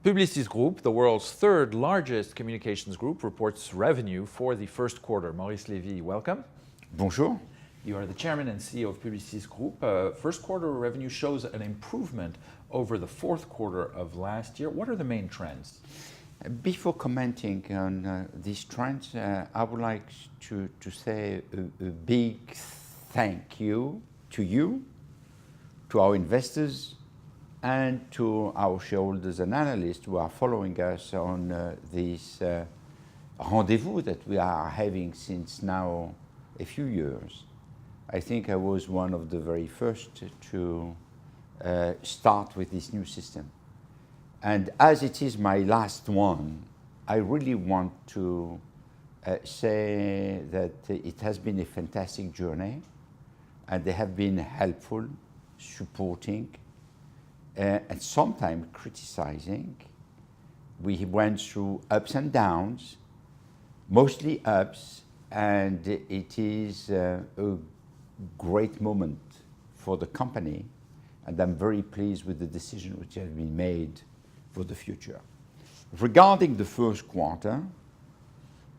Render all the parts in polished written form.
Publicis Groupe, the world's third largest communications group, reports revenue for the first quarter. Maurice Lévy, welcome. Bonjour. You are the chairman and CEO of Publicis Groupe. First quarter revenue shows an improvement over the fourth quarter of last year. What are the main trends? Before commenting on these trends, I would like to say a big thank you, to our investors, and to our shareholders and analysts who are following us on this rendezvous that we are having since now a few years. I think I was one of the very first to start with this new system. And as it is my last one, I really want to say that it has been a fantastic journey, and they have been helpful, supporting, and sometimes criticizing. We went through ups and downs, mostly ups, and it is a great moment for the company, and I'm very pleased with the decision which has been made for the future. Regarding the first quarter,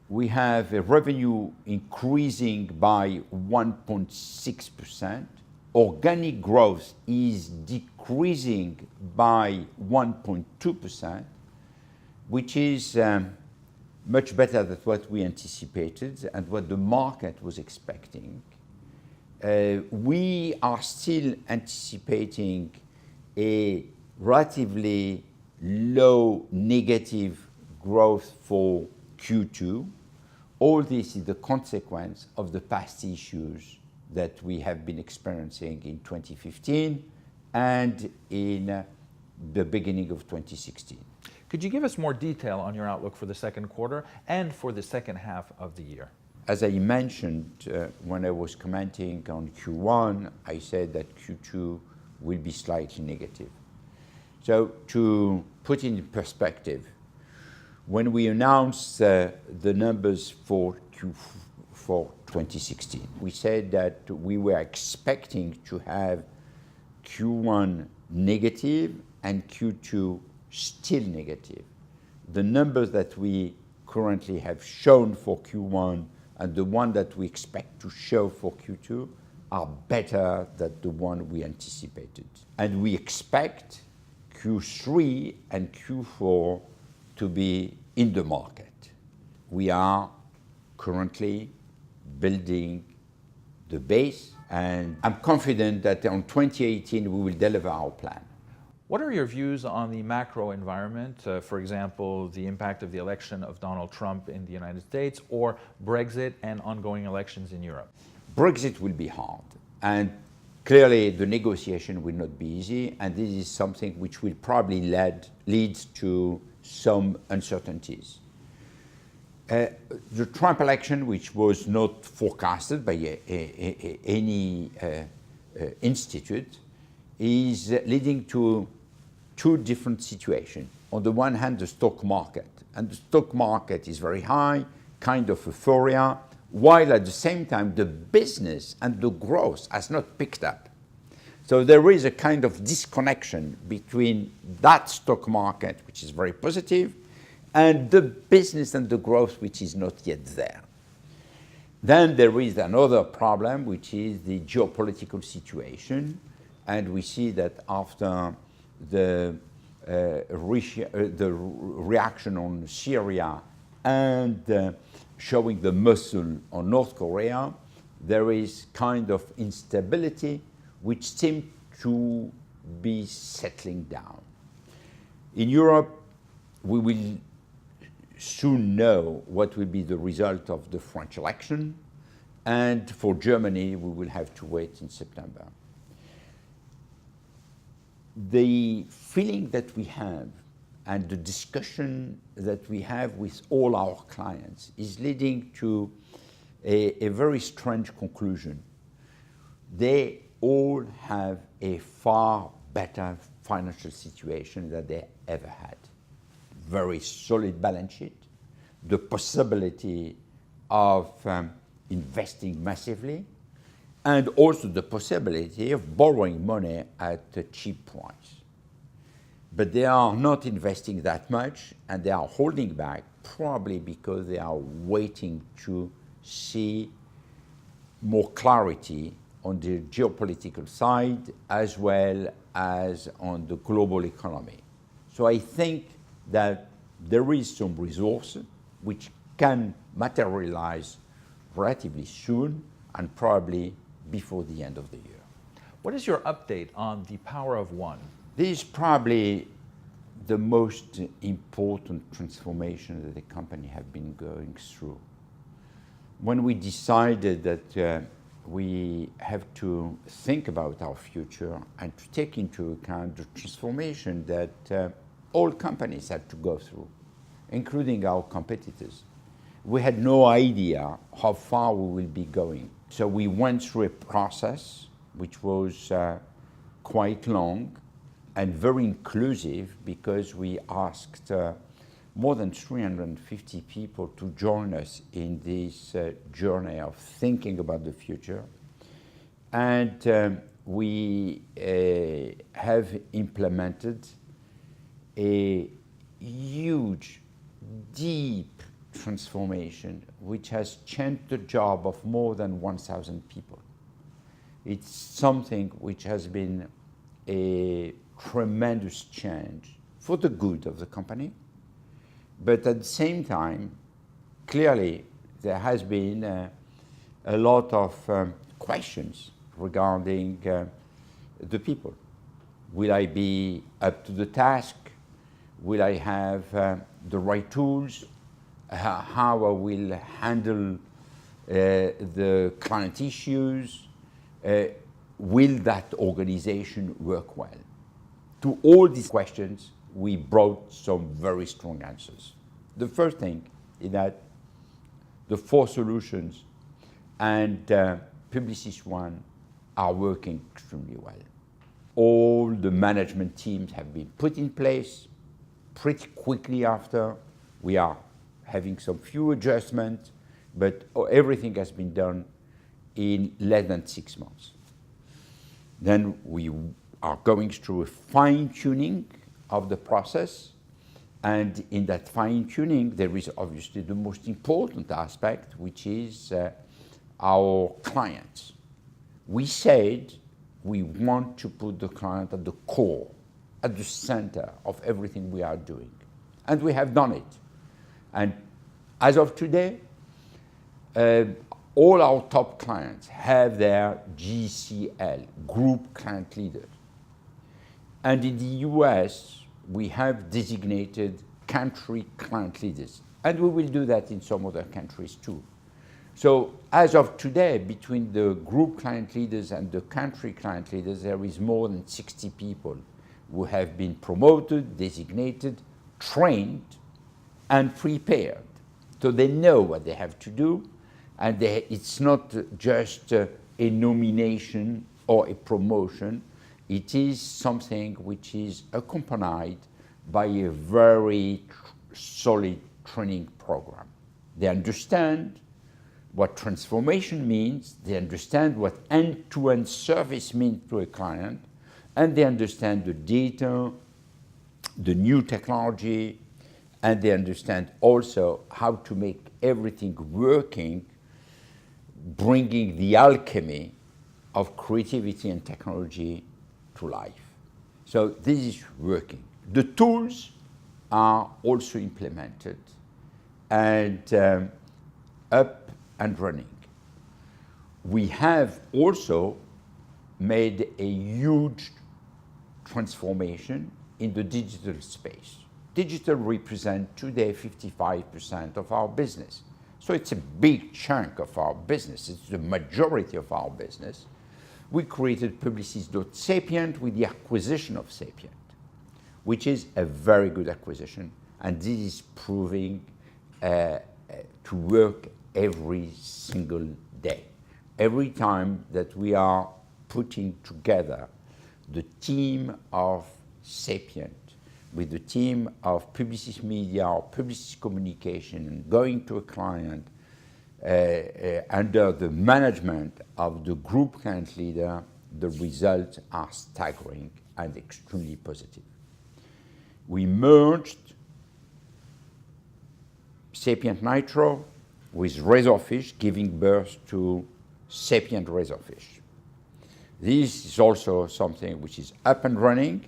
we have a revenue increasing by 1.6%. Organic growth is decreasing by 1.2%, which is much better than what we anticipated and what the market was expecting. We are still anticipating a relatively low negative growth for Q2. All this is the consequence of the past issues that we have been experiencing in 2015 and in the beginning of 2016. Could you give us more detail on your outlook for the second quarter and for the second half of the year? As I mentioned when I was commenting on Q1, I said that Q2 will be slightly negative. So to put in perspective, when we announced the numbers for Q4 2016, we said that we were expecting to have Q1 negative and Q2 still negative. The numbers that we currently have shown for Q1 and the one that we expect to show for Q2 are better than the one we anticipated. And we expect Q3 and Q4 to be in the market. We are currently building the base, and I'm confident that in 2018 we will deliver our plan. What are your views on the macro environment, for example, the impact of the election of Donald Trump in the United States, or Brexit and ongoing elections in Europe? Brexit will be hard, and clearly the negotiation will not be easy, and this is something which will probably lead to some uncertainties. The Trump election, which was not forecasted by any institute, is leading to two different situations. On the one hand, the stock market. And the stock market is very high, kind of euphoria, while at the same time the business and the growth has not picked up. So there is a kind of disconnection between that stock market, which is very positive, and the business and the growth, which is not yet there. Then there is another problem, which is the geopolitical situation. And we see that after the reaction on Syria and showing the muscle on North Korea, there is kind of instability which seems to be settling down. In Europe, we will soon know what will be the result of the French election, and for Germany, we will have to wait in September. The feeling that we have and the discussion that we have with all our clients is leading to a very strange conclusion. They all have a far better financial situation than they ever had. Very solid balance sheet, the possibility of investing massively, and also the possibility of borrowing money at a cheap price. but they are not investing that much, and they are holding back probably because they are waiting to see more clarity on the geopolitical side as well as on the global economy. So I think that there is some resources which can materialize relatively soon and probably before the end of the year. What is your update on the power of one? This is probably the most important transformation that the company has been going through. When we decided that we have to think about our future and to take into account the transformation that all companies had to go through, including our competitors, we had no idea how far we will be going. So we went through a process which was quite long and very inclusive, because we asked more than 350 people to join us in this journey of thinking about the future. And we have implemented a huge, deep transformation which has changed the job of more than 1,000 people. It's something which has been a tremendous change for the good of the company, but at the same time, clearly there has been a lot of questions regarding the people. Will I be up to the task? Will I have the right tools? How I will handle the client issues? Will that organization work well? To all these questions, we brought some very strong answers. The first thing is that the 4 solutions and Publicis One are working extremely well. All the management teams have been put in place pretty quickly after. We are having some few adjustments, but everything has been done in less than 6 months. Then we are going through a fine-tuning of the process, and in that fine-tuning there is obviously the most important aspect, which is our clients. We said we want to put the client at the core, at the center of everything we are doing, and we have done it. And as of today, all our top clients have their GCL, Group Client Leader. And in the US, we have designated country client leaders. And we will do that in some other countries too. So as of today, between the group client leaders and the country client leaders, there is more than 60 people who have been promoted, designated, trained, and prepared. So they know what they have to do, and it's not just a nomination or a promotion. It is something which is accompanied by a very solid training program. They understand what transformation means, they understand what end-to-end service means to a client, and they understand the data, the new technology, and they understand also how to make everything working, bringing the alchemy of creativity and technology to life. So this is working. The tools are also implemented and up and running. We have also made a huge transformation in the digital space. Digital represents today 55% of our business. So it's a big chunk of our business. It's the majority of our business. We created Publicis.Sapient with the acquisition of Sapient, which is a very good acquisition, and this is proving to work every single day. Every time that we are putting together the team of Sapient with the team of Publicis Media or Publicis Communication and going to a client under the management of the group client leader, the results are staggering and extremely positive. we merged Sapient Nitro with Razorfish, giving birth to Sapient Razorfish. This is also something which is up and running.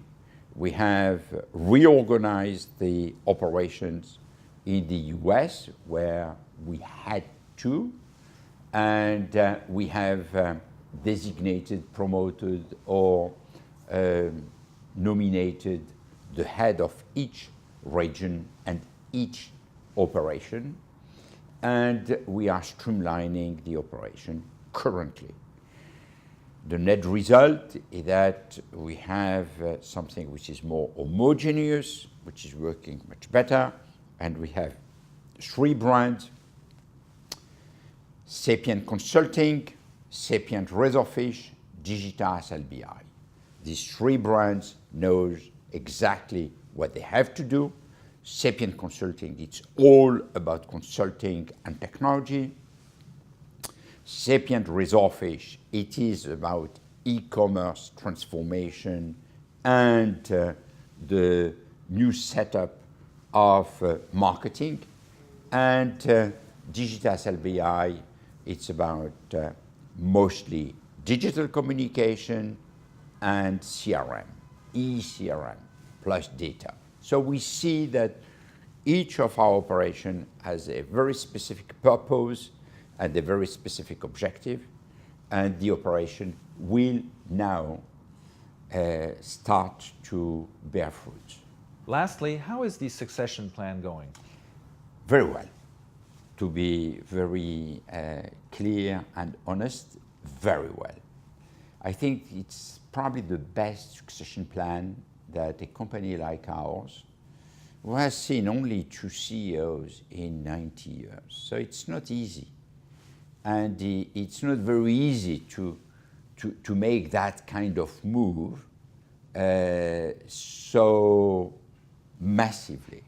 We have reorganized the operations in the US where we had to, and we have designated, promoted, or nominated the head of each region and each operation, and we are streamlining the operation currently. The net result is that we have something which is more homogeneous, which is working much better, and we have 3 brands: Sapient Consulting, Sapient Razorfish, Digitas LBI. These 3 brands knows exactly what they have to do. Sapient Consulting, it's all about consulting and technology. Sapient Razorfish, it is about e-commerce transformation and the new setup of marketing. And Digitas LBI, it's about mostly digital communication and CRM, e-CRM plus data. So we see that each of our operations has a very specific purpose and a very specific objective, and the operation will now start to bear fruit. Lastly, how is the succession plan going? Very well. To be very clear and honest, very well. I think it's probably the best succession plan that a company like ours, who has seen only 2 CEOs in 90 years. So it's not easy. And it's not very easy to make that kind of move so massively.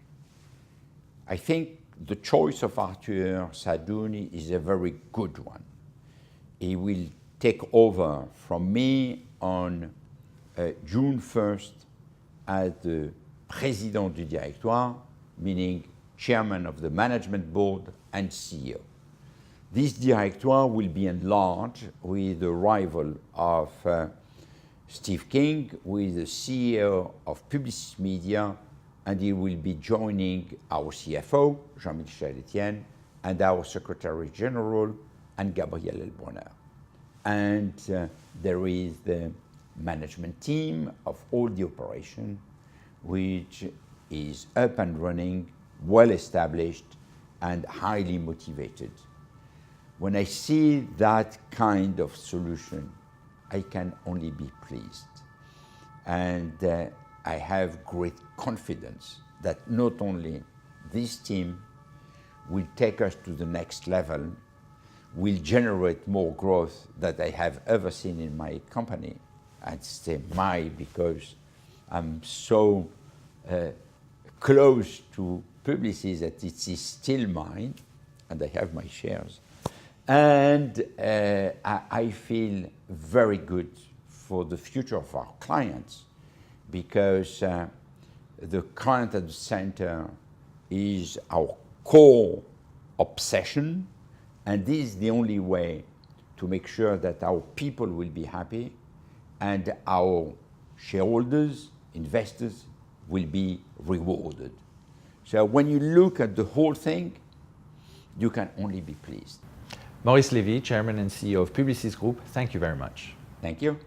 I think the choice of Arthur Sadouni is a very good one. He will take over from me on June 1st as the Président du Directoire, meaning Chairman of the Management Board and CEO. This Directoire will be enlarged with the arrival of Steve King, who is the CEO of Publicis Media, and he will be joining our CFO, Jean-Michel Etienne, and our Secretary General, Anne-Gabrielle Elbronner. And there is the management team of all the operation, which is up and running, well established, and highly motivated. When I see that kind of solution, I can only be pleased. And I have great confidence that not only this team will take us to the next level, will generate more growth that I have ever seen in my company. I'd say because I'm so close to Publicis that it is still mine, and I have my shares. And I feel very good for the future of our clients, because the client at the center is our core obsession, and this is the only way to make sure that our people will be happy and our shareholders, investors, will be rewarded. So when you look at the whole thing, you can only be pleased. Maurice Lévy, Chairman and CEO of Publicis Groupe, thank you very much. Thank you.